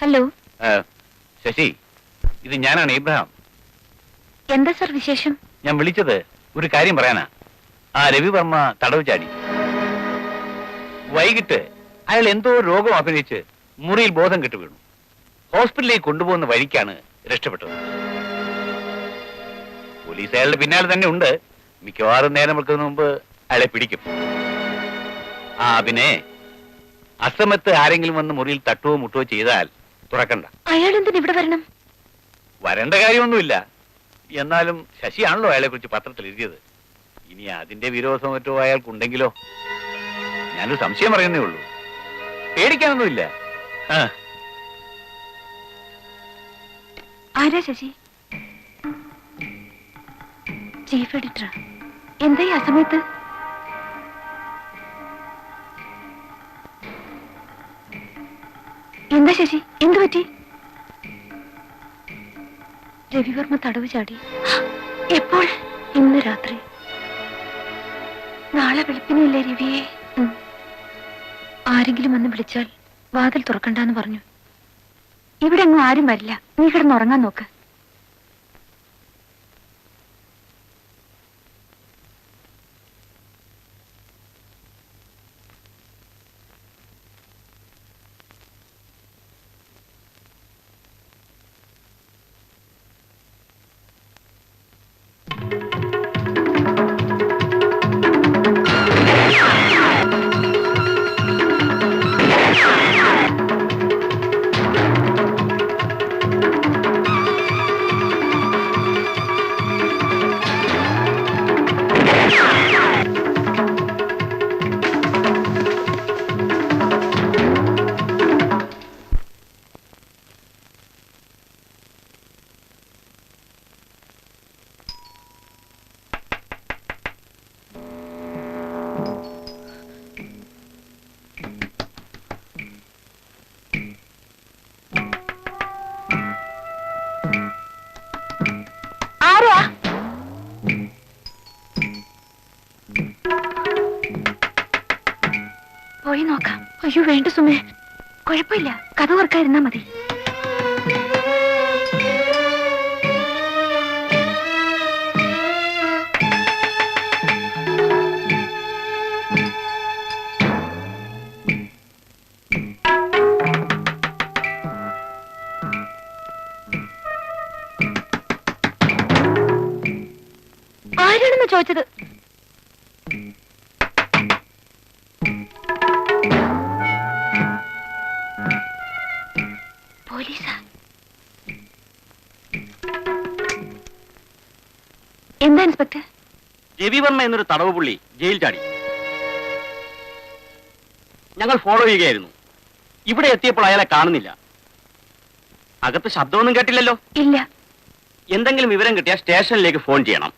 Hello. Sasi, ഇത് ഞാനാണ് ഇബ്രാഹിം. എന്താ സർ വിശേഷം? ഞാൻ വിളിച്ചത് ഒരു കാര്യം പറയാനാ. ആ രവിവർമ്മ തടവ് ചാടി. വൈകിട്ട് അയാൾ എന്തോ രോഗം അഭിനയിച്ച് മുറിയിൽ ബോധം കെട്ടു വീണു. ഹോസ്പിറ്റലിലേക്ക് കൊണ്ടുപോകുന്ന വഴിക്കാണ് രക്ഷപ്പെട്ടത്. പോലീസ് അയാളുടെ പിന്നാലെ തന്നെ ഉണ്ട്. മിക്കവാറും നേരം വെക്കുന്നതിന് മുമ്പ് അയാളെ പിടിക്കും. പിന്നെ അസമത്ത് ആരെങ്കിലും വന്ന് മുറിയിൽ തട്ടുവോ മുട്ടുവോ ചെയ്താൽ തുറക്കണ്ട. അയാൾ എന്തിന് ഇവിടെ വരണം? വരേണ്ട കാര്യമൊന്നുമില്ല. എന്നാലും ശശിയാണല്ലോ അയാളെ കുറിച്ച് പത്രത്തിൽ എഴുതിയത്. ഇനി അതിന്റെ വിരോധം മറ്റോ അയാൾക്കുണ്ടെങ്കിലോ? ഞാനൊരു സംശയം പറയുന്നേ ഉള്ളൂ. പേടിക്കാനൊന്നുമില്ല. ആരാ ശശി? Chief editor. എന്താ ഈ അസമയത്ത്? എന്താ ശശി, എന്തു പറ്റി? രവിവർമ്മ തടവ് ചാടി. എപ്പോൾ? ഇന്ന് രാത്രി. നാളെ വെളുപ്പിനില്ലേ രവിയെ? ആരെങ്കിലും വന്ന് വിളിച്ചാൽ വാതിൽ തുറക്കണ്ടെന്ന് പറഞ്ഞു. ഇവിടെ അങ്ങ് ആരും വരില്ല. നീ കിടന്നുറങ്ങാൻ നോക്ക്. പോയി നോക്കാം. അയ്യോ വേണ്ട സുമേ, കുഴപ്പമില്ല. കഥ ഓർക്കാതിരുന്നാ മതി. ആരാണെന്ന് ചോദിച്ചത്? പോലീസാ? എന്താ ഇൻസ്പെക്ടർ? രവിവർമ്മ എന്നൊരു തടവ് പുള്ളി ജയിൽ ചാടി. ഞങ്ങൾ ഫോളോ ചെയ്യുകയായിരുന്നു. ഇവിടെ എത്തിയപ്പോൾ അയാളെ കാണുന്നില്ല. അകത്ത് ശബ്ദമൊന്നും കേട്ടില്ലല്ലോ? ഇല്ല. എന്തെങ്കിലും വിവരം കിട്ടിയാൽ സ്റ്റേഷനിലേക്ക് ഫോൺ ചെയ്യണം.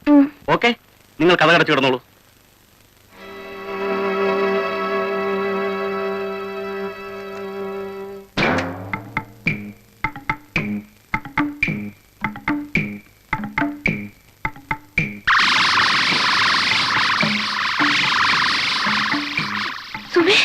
ഓക്കെ, നിങ്ങൾ കഥ കടച്ചു കിടന്നോളൂ. സുമേ,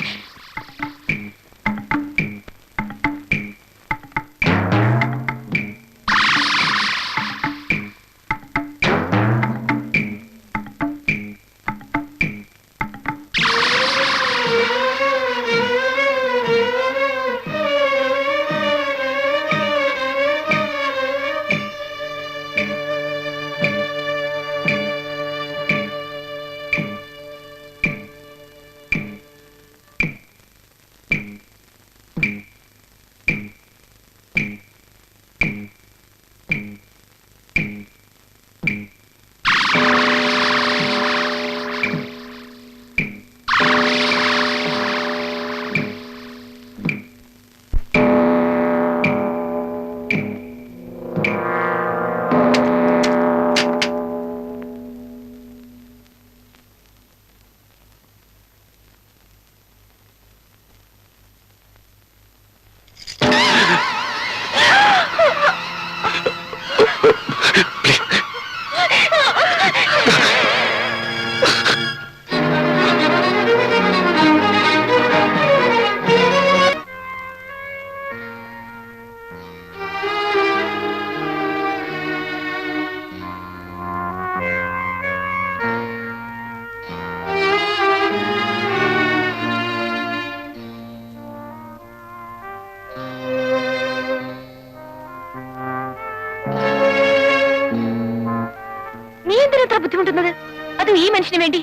മനുഷ്യന് വേണ്ടി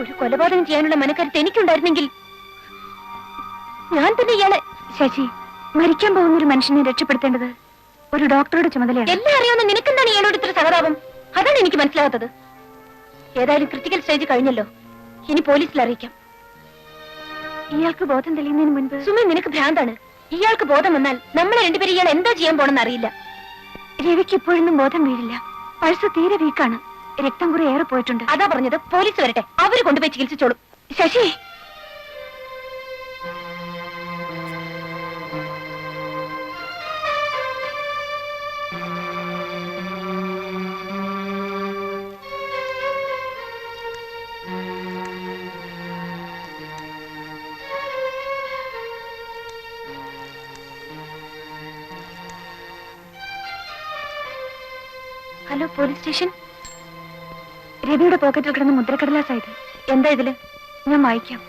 ഒരു കൊലപാതകം ചെയ്യാനുള്ള മനക്കരുത്ത് എനിക്കുണ്ടായിരുന്നെങ്കിൽ ഞാൻ തന്നെ ഇയാളെ... ശശി, മരിക്കാൻ പോകുന്ന ഒരു മനുഷ്യനെ രക്ഷപ്പെടുത്തേണ്ടത് ഒരു ഡോക്ടറുടെ ചുമതലയാണ്. എല്ലാം അറിയാവുന്ന നിനക്കെന്താണ് ഇയാളോട് ഇത്ര സഹതാപം? അതാണ് എനിക്ക് മനസ്സിലാകാത്തത്. ഏതായാലും ക്രിട്ടിക്കൽ സ്റ്റേജ് കഴിഞ്ഞല്ലോ, ഇനി പോലീസിൽ അറിയിക്കാം. ഇയാൾക്ക് ബോധം തെളിയുന്നതിന് മുൻപ്... സുമി, നിനക്ക് ഭ്രാന്താണ്. ഇയാൾക്ക് ബോധം വന്നാൽ നമ്മളെ രണ്ടുപേരും ഇയാൾ എന്താ ചെയ്യാൻ പോണെന്ന് അറിയില്ല. രവിക്ക് ഇപ്പോഴൊന്നും ബോധം വീഴില്ല. പൾസ് തീരെ വീക്കാണ്. രക്തം കുറെ ഏറെ പോയിട്ടുണ്ട്. അതാ പറഞ്ഞത്, പോലീസ് വരട്ടെ, അവര് കൊണ്ടുപോയി ചികിത്സിച്ചോളും. Sasi, hello, police station. രവിയുടെ പോക്കറ്റിൽ കിടന്ന മുദ്രക്കടലാസായത്. എന്താ ഇതില്? ഞാൻ വായിക്കാം.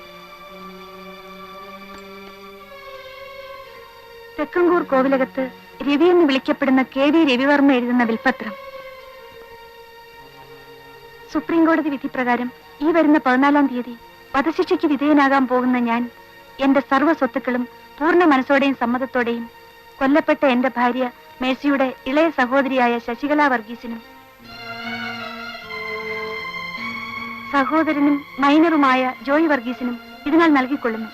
തെക്കങ്കൂർ കോവിലകത്ത് രവി എന്ന് വിളിക്കപ്പെടുന്ന KV രവിവർമ്മ എഴുതുന്ന വിൽപത്രം. സുപ്രീം കോടതി വിധി പ്രകാരം ഈ വരുന്ന 14-ാം തീയതി വധശിക്ഷയ്ക്ക് വിധേയനാകാൻ പോകുന്ന ഞാൻ എന്റെ സർവ്വ സ്വത്തുക്കളും പൂർണ്ണ മനസ്സോടെയും സമ്മതത്തോടെയും കൊല്ലപ്പെട്ട എന്റെ ഭാര്യ മേഴ്സിയുടെ ഇളയ സഹോദരിയായ ശശികല വർഗീസിനും സഹോദരനും മൈനറുമായ ജോയ് വർഗീസിനും ഇതിനാൽ നൽകിക്കൊള്ളുന്നു.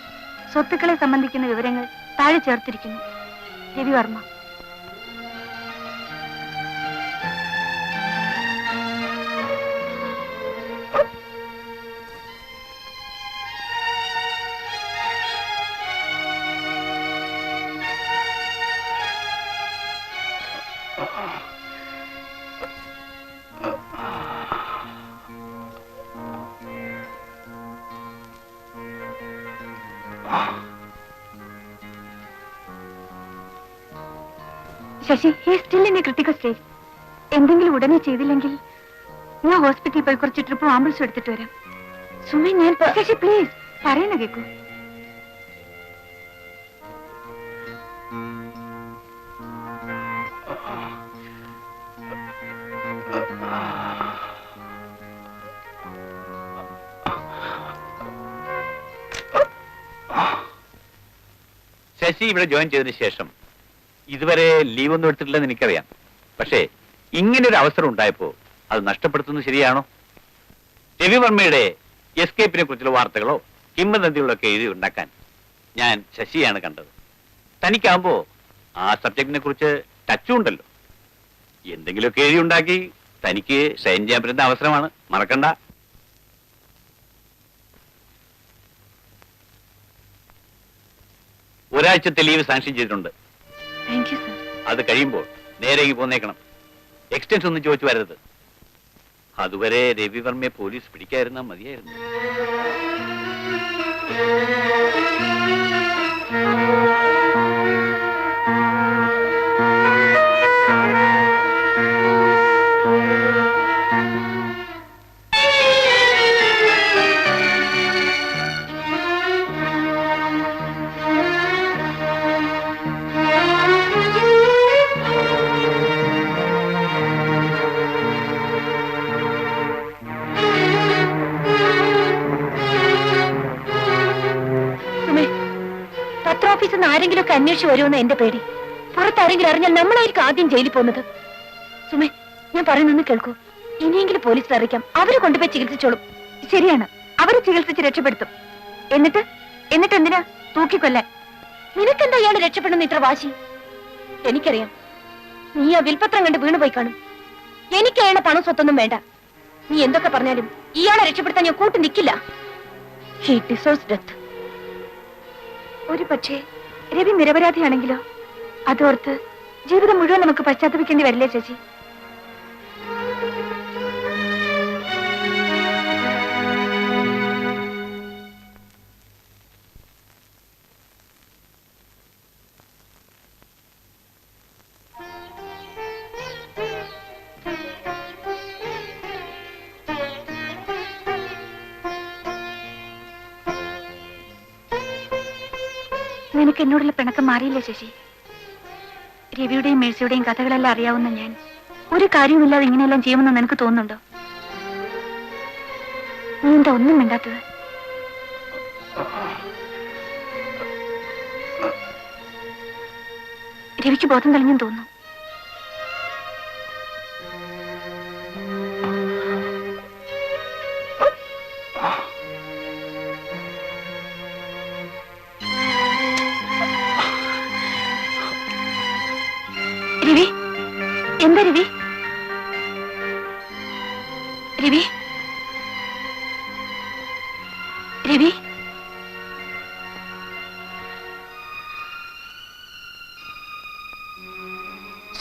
സ്വത്തുക്കളെ സംബന്ധിക്കുന്ന വിവരങ്ങൾ താഴെ ചേർത്തിരിക്കുന്നു. Ravi Varma. Sasi, he is still in a critical stage. എന്തെങ്കിലും ഉടനെ ചെയ്തില്ലെങ്കിൽ ഞാൻ ഹോസ്പിറ്റലിൽ പോയി കുറച്ച് ട്രിപ്പ് ആംബുലൻസ് എടുത്തിട്ട് വരാം. സുമി, ഞാൻ... ശശി, പ്ലീസ്, പറയുന്ന കേക്കൂ. ശശി ഇവിടെ ജോയിൻ ചെയ്തതിനു ശേഷം ഇതുവരെ ലീവ് ഒന്നും എടുത്തിട്ടില്ലെന്ന് എനിക്കറിയാം. പക്ഷേ ഇങ്ങനെ ഒരു അവസരം ഉണ്ടായപ്പോ അത് നഷ്ടപ്പെടുത്തുന്നത് ശരിയാണോ? രവിവർമ്മയുടെ എസ്കേപ്പിനെ കുറിച്ചുള്ള വാർത്തകളോ കിംവദന്തികളോ ഒക്കെ എഴുതി ഉണ്ടാക്കാൻ ഞാൻ ശശിയാണ് കണ്ടത്. തനിക്കാകുമ്പോ ആ സബ്ജക്റ്റിനെ കുറിച്ച് ടച്ചും ഉണ്ടല്ലോ. എന്തെങ്കിലുമൊക്കെ എഴുതി ഉണ്ടാക്കി തനിക്ക് ഷൈൻ ചെയ്യാൻ പറ്റുന്ന അവസരമാണ്, മറക്കണ്ട. ഒരാഴ്ചത്തെ ലീവ് സാങ്ഷൻ ചെയ്തിട്ടുണ്ട്. അത് കഴിയുമ്പോൾ നേരെ പോന്നേക്കണം. എക്സ്റ്റൻഷൻ ഒന്നും ചോദിച്ചു വരരുത്. അതുവരെ രവിവർമ്മയെ പോലീസ് പിടിക്കാതിരുന്നാൽ മതിയായിരുന്നു. ആരെങ്കിലും ഒക്കെ അന്വേഷിച്ച് വരുമെന്ന് എന്റെ പേടി. പുറത്താരെങ്കിലും അറിഞ്ഞാൽ നമ്മളായിരിക്കും ആദ്യം ജയിലിൽ പോകുന്നത്. സുമേ, ഞാൻ പറയുന്നൊന്ന് കേൾക്കൂ. ഇനിയെങ്കിലും പോലീസിൽ അറിയിക്കാം. അവര് കൊണ്ടുപോയി ചികിത്സിച്ചോളും. ശരിയാണ്, അവര് ചികിത്സിച്ച് രക്ഷപ്പെടുത്തും. എന്നിട്ട് എന്തിനാ തൂക്കിക്കൊല്ലാൻ? നിനക്കെന്താ ഇയാള് രക്ഷപ്പെടുന്ന ഇത്ര വാശി? എനിക്കറിയാം, നീ ആ വിൽപത്രം കണ്ട് വീണുപോയി കാണും. എനിക്ക് അയാളുടെ പണം സ്വത്തൊന്നും വേണ്ട. നീ എന്തൊക്കെ പറഞ്ഞാലും ഇയാളെ രക്ഷപ്പെടുത്താൻ ഞാൻ കൂട്ടി നിൽക്കില്ല. He deserves death. ഒരു പക്ഷേ രവി നിരപരാധിയാണെങ്കിലോ? അതോർത്ത് ജീവിതം മുഴുവൻ നമുക്ക് പശ്ചാത്തപിക്കേണ്ടി വരില്ലേ ശശി? നിനക്ക് എന്നോടുള്ള പിണക്കം മാറിയില്ലേ ശശി? രവിയുടെയും മേഴ്സിയുടെയും കഥകളെല്ലാം അറിയാവുന്ന ഞാൻ ഒരു കാര്യവുമില്ലാതെ ഇങ്ങനെയെല്ലാം ചെയ്യുമെന്ന് നിനക്ക് തോന്നുന്നുണ്ടോ? നീ എന്താ ഒന്നും മിണ്ടാത്തത്? രവിക്ക് ബോധം തെളിഞ്ഞെന്ന് തോന്നുന്നു. രവി, എന്താ രവി? രവി, രവി,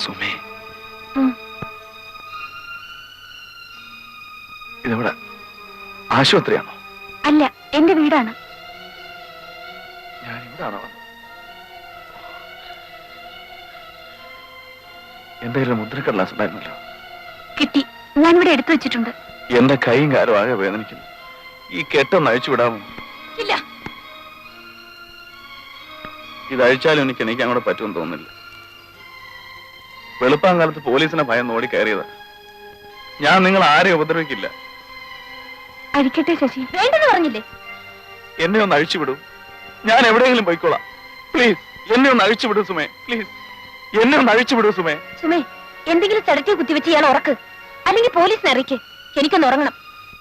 സുമേ, ഇതെവിടെ? ആശുപത്രിയാണോ? അല്ല, എന്റെ വീടാണ്. ഞാൻ ഇവിടാണോ? എന്റെ കയ്യിൽ മുദ്രക്കടലാസ് ഉണ്ടായിരുന്നല്ലോ. കിട്ടി, ഞാനിവിടെ എടുത്തു വെച്ചിട്ടുണ്ട്. എന്റെ കൈയും കാലും ആകെ വേദനിക്കുന്നു. ഈ കെട്ടൊന്ന് അഴിച്ചു വിടാമോ? ഇല്ല. ഇത് അഴിച്ചാലും എനിക്ക് അങ്ങോട്ട് പറ്റുമെന്ന് തോന്നുന്നില്ല. വെളുപ്പാങ്കാലത്ത് പോലീസിനെ ഭയം ഓടി കയറിയതാ. ഞാൻ നിങ്ങൾ ആരെയും ഉപദ്രവിക്കില്ല. അഴിക്കട്ടെ ശശി. വേണ്ടെന്ന് പറഞ്ഞില്ലേ? എന്നെ ഒന്ന് അഴിച്ചു വിടൂ. ഞാൻ എവിടെയെങ്കിലും പോയിക്കോളാം. പ്ലീസ് എന്നെ ഒന്ന് അഴിച്ചു വിടൂ സുമേ. പ്ലീസ് എന്നെ ഒന്ന് അഴിച്ചു വിടൂ സുമേ. സുമേ, എന്തെങ്കിലും ചടക്കി കുത്തിവെച്ച് ഇയാൾ ഉറക്ക്, അല്ലെങ്കിൽ പോലീസിനെ അറിയിക്ക്. എനിക്കൊന്ന് ഉറങ്ങണം.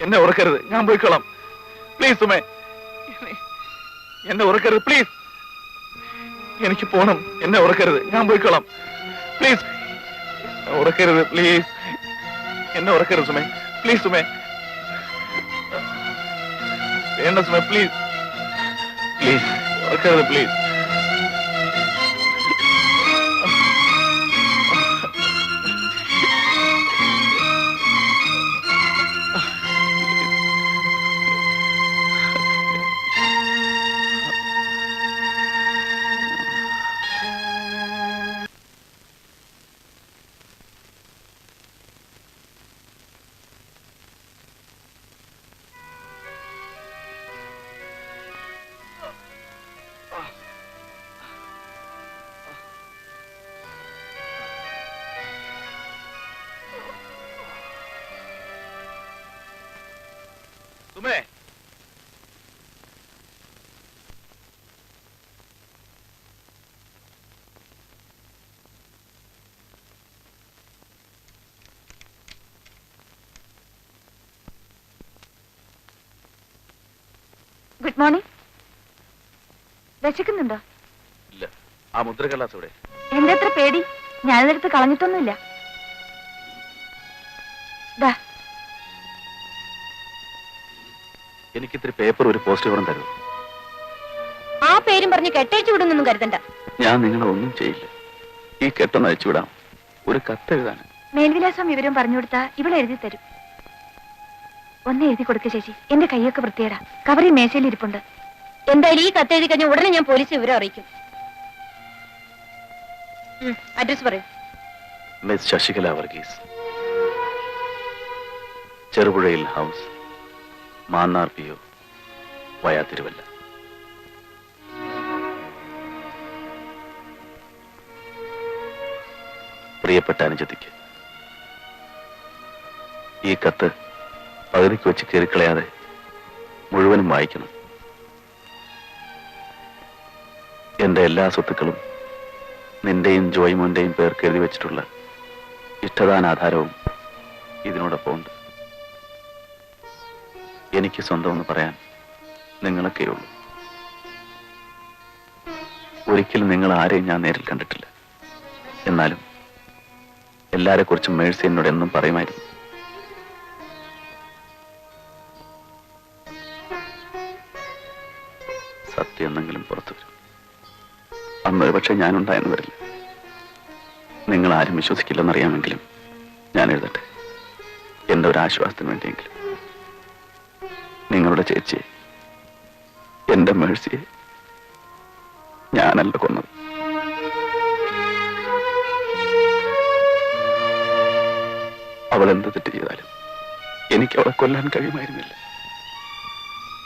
എന്നെ ഉറക്കരുത്, ഞാൻ പോയിക്കോളാം. പ്ലീസ് സുമേ, എന്നെ ഉറക്കരുത്. പ്ലീസ്, എനിക്ക് പോണം. എന്നെ ഉറക്കരുത്, ഞാൻ പോയിക്കോളാം. പ്ലീസ് ഉറക്കരുത്. പ്ലീസ് എന്നെ ഉറക്കരുത് സുമേ. പ്ലീസ് സുമേ, വേണ്ട സുമേ. പ്ലീസ് പ്ലീസ് ഉറക്കരുത്. പ്ലീസ് സുമേ, ഗുഡ് മോർണിംഗ്. വിശക്കുന്നുണ്ടോ? ഇല്ല. ആ മുദ്രക്കടലാസ് ഇവിടെ. എന്റെ അത്ര പേടി ഞാനിതെടുത്ത് കളഞ്ഞിട്ടൊന്നുമില്ല. ദാ, എനിക്കിത്തിരി പേപ്പർ ഒരു പോസ്റ്റ് കവറും തരുമോ? ആ പേരും പറഞ്ഞ് കെട്ടഴിച്ചു വിടുന്നൊന്നും കരുതണ്ട. ഞാൻ നിങ്ങളെ ഒന്നും ചെയ്യില്ല. ഈ കെട്ടൊന്ന് അയച്ചു വിടാം. ഒരു കത്ത് എഴുതാൻ. മേൽവിലാസം വിവരം പറഞ്ഞു കൊടുത്താ ഇവിടെ എഴുതി തരും. ഒന്ന് എഴുതി കൊടുക്ക ശശി. എന്റെ കൈയൊക്കെ വൃത്തിയേടാ. കവറിൽ മേശയിൽ ഇരിപ്പുണ്ട്. എന്തായാലും ഈ കത്ത് എഴുതി കഴിഞ്ഞാൽ ഉടനെ ഞാൻ പോലീസ് വിവരം അറിയിക്കും. അഡ്രസ് പറയൂ. മിസ് ശശികല വർഗീസ്, ചെറുപുഴയിൽ house, Mannar PO, via Thiruvalla. പ്രിയപ്പെട്ട അനുജത്തിക്ക്, ഈ കത്ത് പകുതിക്ക് വെച്ച് കീറിക്കളയാതെ മുഴുവനും വായിക്കണം. എന്റെ എല്ലാ സ്വത്തുക്കളും നിന്റെയും ജോയ്മോന്റെയും പേർക്ക് എഴുതി വെച്ചിട്ടുള്ള ഇഷ്ടദാനാധാരവും ഇതിനോടൊപ്പം ഉണ്ട്. എനിക്ക് സ്വന്തമെന്ന് പറയാൻ നിങ്ങളൊക്കെയുള്ളൂ. ഒരിക്കലും നിങ്ങൾ ആരെയും ഞാൻ നേരിൽ കണ്ടിട്ടില്ല. എന്നാലും എല്ലാരെ കുറിച്ചും മേഴ്സി എന്നോട് എന്നും പറയുമായിരുന്നു. സത്യം എന്തെങ്കിലും പുറത്തു വരും. അന്നൊരു പക്ഷെ ഞാനുണ്ടായെന്ന് വരില്ല. നിങ്ങൾ ആരും വിശ്വസിക്കില്ലെന്നറിയാമെങ്കിലും ഞാൻ എഴുതട്ടെ. എന്റെ ഒരു ആശ്വാസത്തിന് വേണ്ടിയെങ്കിലും. നിങ്ങളുടെ ചേച്ചിയെ, എന്റെ മേഴ്സിയെ ഞാനല്ല കൊന്നത്. അവൾ എന്ത് തെറ്റ് ചെയ്താലും എനിക്ക് അവളെ കൊല്ലാൻ കഴിയുമായിരുന്നില്ല.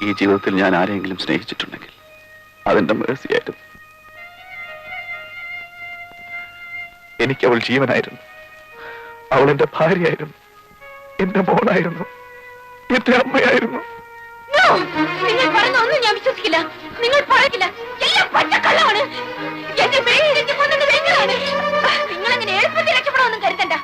ഈ ജീവിതത്തിൽ ഞാൻ ആരെങ്കിലും സ്നേഹിച്ചിട്ടുണ്ടെങ്കിൽ അതെന്റെ മേഴ്സിയായിരുന്നു. എനിക്ക് അവൾ ജീവനായിരുന്നു. അവൾ എന്റെ ഭാര്യയായിരുന്നു, എന്റെ മോളായിരുന്നു, എന്റെ അമ്മയായിരുന്നു. നിങ്ങൾ പറയുന്ന ഒന്നും ഞാൻ വിശ്വസിക്കില്ല. നിങ്ങൾ പറയില്ല, എല്ലാം പച്ചക്കള്ളമാണ്. എന്റെ പേര് നിങ്ങളാണ്. നിങ്ങൾ അങ്ങനെ എളുപ്പത്തിൽ രക്ഷപ്പെടാമെന്നും കരുതണ്ട.